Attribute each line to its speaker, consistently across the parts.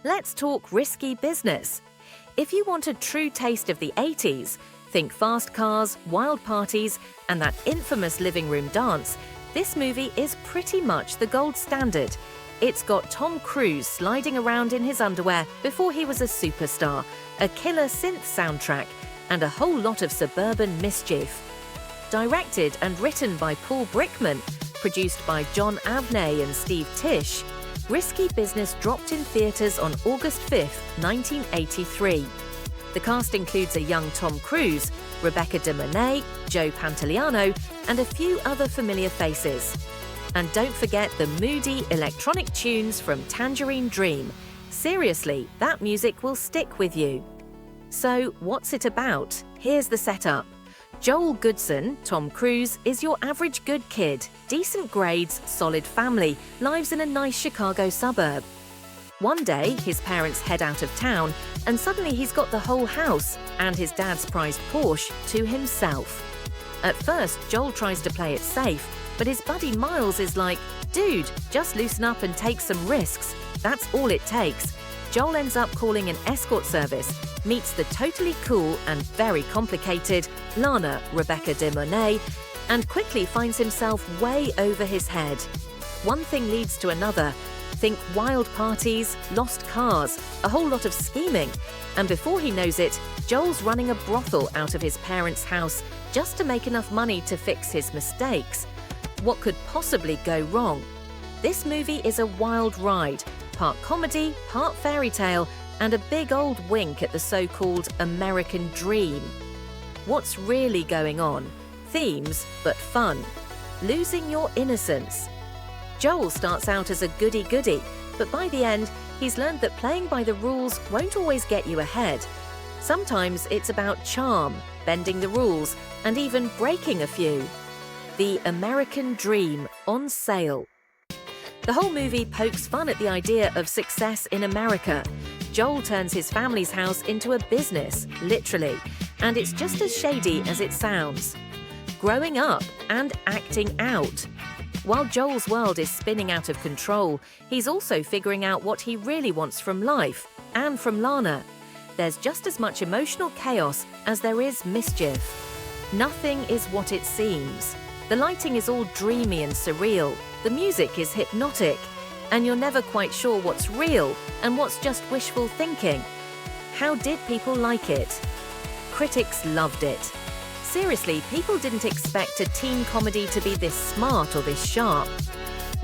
Speaker 1: Let's talk risky business. If you want a true taste of the 80s, think fast cars, wild parties, and that infamous living room dance, this movie is pretty much the gold standard. It's got Tom Cruise sliding around in his underwear before he was a superstar, a killer synth soundtrack, and a whole lot of suburban mischief. Directed and written by Paul Brickman, produced by John Avnet and Steve Tisch, Risky Business dropped in theaters on August 5, 1983. The cast includes a young Tom Cruise, Rebecca DeMornay, Joe Pantoliano, and a few other familiar faces. And don't forget the moody electronic tunes from Tangerine Dream. Seriously, that music will stick with you. So, what's it about? Here's the setup. Joel Goodsen, Tom Cruise, is your average good kid, decent grades, solid family, lives in a nice Chicago suburb. One day, his parents head out of town, and suddenly he's got the whole house and his dad's prized Porsche to himself. At first, Joel tries to play it safe, but his buddy Miles is like, "Dude, just loosen up and take some risks. That's all it takes." Joel ends up calling an escort service, meets the totally cool and very complicated Lana, Rebecca DeMornay, and quickly finds himself way over his head. One thing leads to another. Think wild parties, lost cars, a whole lot of scheming, and before he knows it, Joel's running a brothel out of his parents' house just to make enough money to fix his mistakes. What could possibly go wrong? This movie is a wild ride, part comedy, part fairy tale, and a big old wink at the so-called American dream. What's really going on? Themes, but fun. Losing your innocence. Joel starts out as a goody-goody, but by the end, he's learned that playing by the rules won't always get you ahead. Sometimes it's about charm, bending the rules, and even breaking a few. The American Dream, on sale. The whole movie pokes fun at the idea of success in America. Joel turns his family's house into a business, literally, and it's just as shady as it sounds. Growing up and acting out. While Joel's world is spinning out of control, he's also figuring out what he really wants from life, and from Lana. There's just as much emotional chaos as there is mischief. Nothing is what it seems. The lighting is all dreamy and surreal, the music is hypnotic, and you're never quite sure what's real and what's just wishful thinking. How did people like it? Critics loved it. Seriously, people didn't expect a teen comedy to be this smart or this sharp.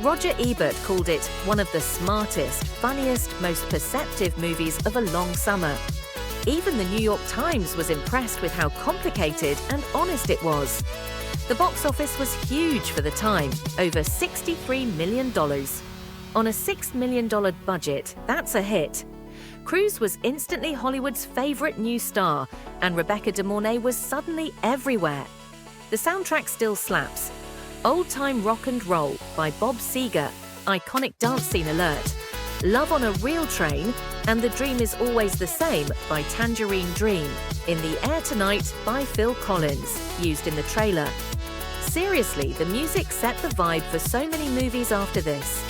Speaker 1: Roger Ebert called it one of the smartest, funniest, most perceptive movies of a long summer. Even the New York Times was impressed with how complicated and honest it was. The box office was huge for the time, over $63 million. On a $6 million budget, that's a hit. Cruise was instantly Hollywood's favorite new star, and Rebecca DeMornay was suddenly everywhere. The soundtrack still slaps. Old Time Rock and Roll by Bob Seger, iconic dance scene alert. Love on a Real Train and The Dream is Always the Same by Tangerine Dream. In the Air Tonight by Phil Collins, used in the trailer. Seriously, the music set the vibe for so many movies after this.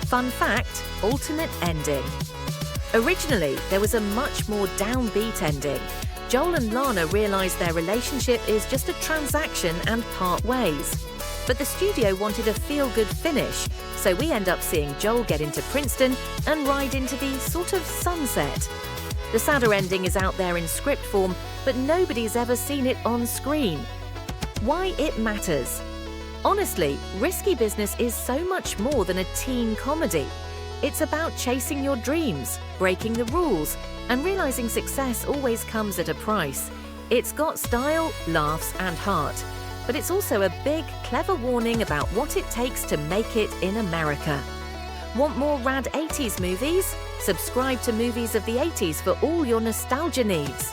Speaker 1: Fun fact, alternate ending. Originally, there was a much more downbeat ending. Joel and Lana realize their relationship is just a transaction and part ways. But the studio wanted a feel-good finish, so we end up seeing Joel get into Princeton and ride into the sort of sunset. The sadder ending is out there in script form, but nobody's ever seen it on screen. Why it matters? Honestly, Risky Business is so much more than a teen comedy. It's about chasing your dreams, breaking the rules, and realizing success always comes at a price. It's got style, laughs, and heart. But it's also a big, clever warning about what it takes to make it in America. Want more rad 80s movies? Subscribe to Movies of the 80s for all your nostalgia needs.